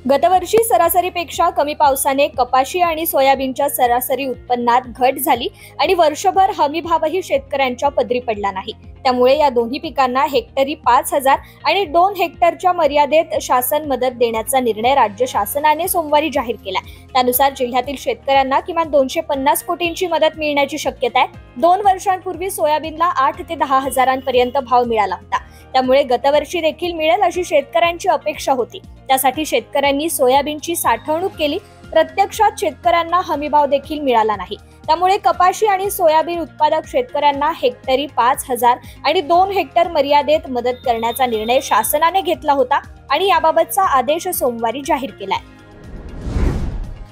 गतवर्षी सरासरीपेक्षा कमी पावसाने कपाशी आणि सोयाबीनच्या सरासरी उत्पन्नात घट झाली आणि वर्षभर हमीभावही शेतकऱ्यांच्या पदरी पडला नाही। त्यामुळे या दोन्ही पिकांना हेक्टरी 5,000 आणि 2 हेक्टरच्या मर्यादेत शासन मदत देण्याचा निर्णय राज्य शासनाने सोमवारी जाहीर केला। त्यानुसार जिल्ह्यातील शेतकऱ्यांना किमान 250 कोटींची मदत मिळण्याची शक्यता आहे। 2 वर्षांपूर्वी सोयाबीनला 8 ते 10 हजारांपर्यंत भाव मिळाला होता। त्यामुळे गतवर्षी देखील मिळेल अशी शेतकऱ्यांची अपेक्षा होती। त्यासाठी शेतकऱ्यांनी सोयाबीनची साठवणूक केली। प्रत्यक्षात शेतकऱ्यांना हमीभाव देखील मिळाला नाही। त्यामुळे कपाशी आणि सोयाबीन उत्पादक शेतकऱ्यांना हेक्टरी 5,000 आणि 2 हेक्टर मर्यादेत मदत करण्याचा निर्णय शासनाने घेतला होता आणि याबाबतचा आदेश सोमवारी जाहीर केलाय।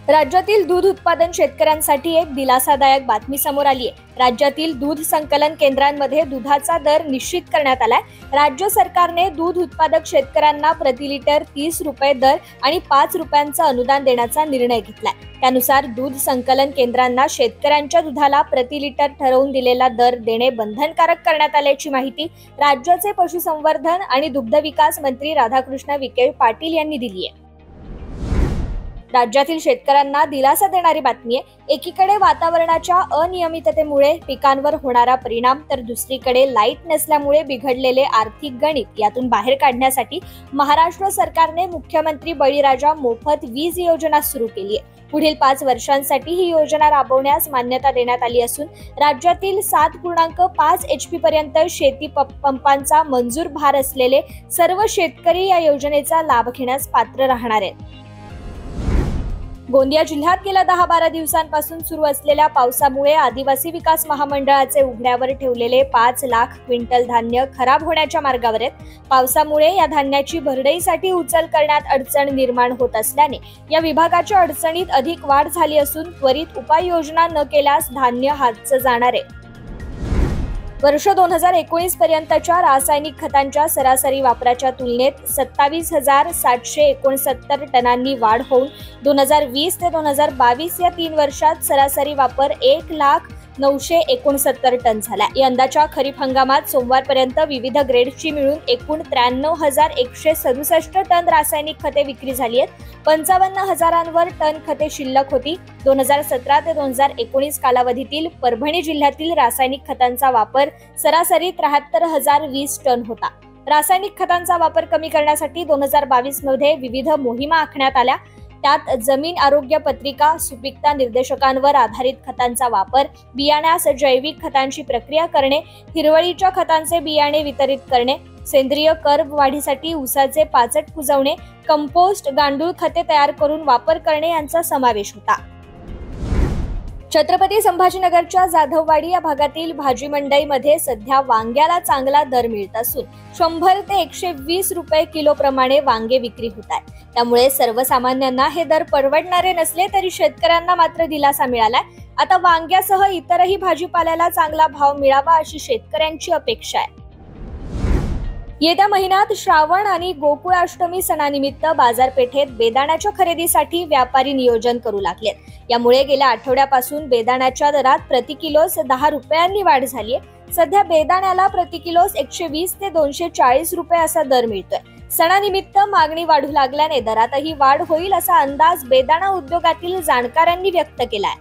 राज्यातील दूध उत्पादन शेतकऱ्यांसाठी एक दिलासादायक बातमी समोर आली आहे। राज्यातील दूध संकलन केंद्रांमध्ये दुधाचा दर निश्चित करण्यात आलाय। राज्य सरकारने दूध उत्पादक शेतकऱ्यांना प्रति लिटर 30 रुपये दर आणि 5 रुपयांचं अनुदान देण्याचा निर्णय घेतलाय। त्यानुसार दूध संकलन केंद्रांना शेतकऱ्यांच्या दुधाला प्रति लिटर ठरवून दिलेला दर देणे बंधनकारक करण्यात आल्याची माहिती राज्याचे पशुसंवर्धन आणि दुग्ध विकास मंत्री राधाकृष्ण विखे पाटील यांनी दिली आहे। राज्यातील शेतकऱ्यांना दिलासा देणारी बातमी आहे। एकीकडे वातावरणाच्या अनियमिततेमुळे पिकांवर होणारा परिणाम, तर दुसरीकडे लाईट नसल्यामुळे बिघडलेले आर्थिक गणित यातून बाहेर काढण्यासाठी महाराष्ट्र सरकारने मुख्यमंत्री बळीराजा मोफत वीज योजना सुरू केली आहे। पुढील 5 वर्षांसाठी ही योजना राबवण्यास मान्यता देण्यात आली असून राज्यातील 7.5 HP पर्यंत शेती पंपांचा मंजूर भार असलेले सर्व शेतकरी या योजनेचा लाभ घेण्यास पात्र राहणार आहेत। गोंदिया जिल्ह्यात गेल्या 10-12 दिवसांपासून सुरू असलेल्या पावसामुळे आदिवासी विकास महामंडळाचे उघड्यावर ठेवलेले 5 लाख क्विंटल धान्य खराब होण्याच्या मार्गावर आहेत। पावसामुळे या धान्याची भरडईसाठी उचल करण्यात अडचण निर्माण होत असल्याने या विभागाच्या अडचणीत अधिक वाढ झाली असून त्वरित उपाययोजना न केल्यास धान्य हातचं जाणार आहे। वर्ष 2019 पर्यंतच्या रासायनिक खतांच्या सरासरी वापराच्या तुलनेत 27,769 टनांनी वाढ होऊन 2020 ते 2022 या 3 वर्षात सरासरी वापर 1,09,69 टन झाला। यंदाच्या खरीप हंगामात सोमवारपर्यंत विविध ग्रेडची मिळून एकूण 93,167 टन रासायनिक खते विक्री झाली आहेत। 55,000 टन खते शिल्लक होती। 2017 ते 2019 कालावधीतील परभणी जिल्ह्यातील रासायनिक खतांचा वापर सरासरी 73,020 टन होता। रासायनिक खतांचा वापर कमी करण्यासाठी 2022 मध्ये विविध मोहिमा आखण्यात आल्या। त्यात जमीन आरोग्य पत्रिका, सुपीकता निर्देशकांवर आधारित खतांचा वापर, बियाण्यास जैविक खतांची प्रक्रिया करणे, हिरवळीच्या खतांचे बियाणे वितरित करणे, सेंद्रिय कर्ब वाढीसाठी ऊसाचे पाचट कुजवणे, कंपोस्ट, गांडूळ खते तयार करून वापर करणे यांचा समावेश होता। छत्रपती संभाजीनगरच्या जाधववाडी या भागातील भाजी मंडईमध्ये सध्या वांग्याला चांगला दर मिळत असून 100 ते 120 रुपये किलो प्रमाणे वांगे विक्री होत आहे। त्यामुळे सर्वसामान्यांना हे दर परवडणारे नसले तरी शेतकऱ्यांना मात्र दिलासा मिळालाय। आता वांग्यासह इतरही भाजीपाल्याला चांगला भाव मिळावा अशी शेतकऱ्यांची अपेक्षा आहे। येत्या महिन्यात श्रावण आणि गोकुळाष्टमी सणानिमित्त बाजारपेठेत बेदाण्याच्या खरेदीसाठी व्यापारी नियोजन करू लागलेत। यामुळे गेल्या आठवड्यापासून बेदाण्याच्या दरात प्रति किलोस 10 रुपयांनी वाढ झाली आहे। सध्या बेदाण्याला प्रति किलोस 120 ते 240 रुपये असा दर मिळतोय। सणानिमित्त मागणी वाढू लागल्याने दरातही वाढ होईल असा अंदाज बेदाणा उद्योगातील जाणकारांनी व्यक्त केलाय।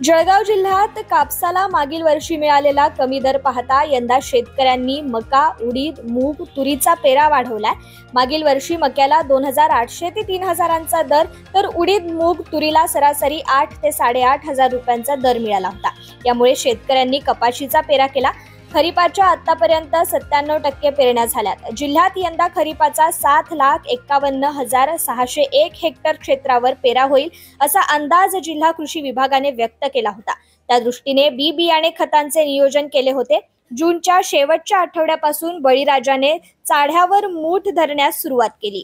जळगाव जिल्ह्यात कापसाला मागील वर्षी मिळालेला कमी दर पाहता यंदा शेतकऱ्यांनी मका, उडीद, मूग, तुरीचा पेरा वाढवलाय। मागील वर्षी मक्याला 2,800 ते 3,000चा दर, तर उडीद, मूग, तुरीला सरासरी 8 ते 8,500 रुपयांचा दर मिळाला होता। यामुळे शेतकऱ्यांनी कपाशीचा पेरा केला। खरीपाच्या आतापर्यंत 97% पेरण्या झाल्यात। जिल्ह्यात यंदा खरीपाचा 7,51,601 हेक्टर क्षेत्रावर पेरा होईल असा अंदाज जिल्हा कृषी विभागाने व्यक्त केला होता। त्या दृष्टीने बियाणे खतांचे नियोजन केले होते। जूनच्या शेवटच्या आठवड्यापासून बळीराजाने चाढ्यावर मूठ धरण्यास सुरुवात केली।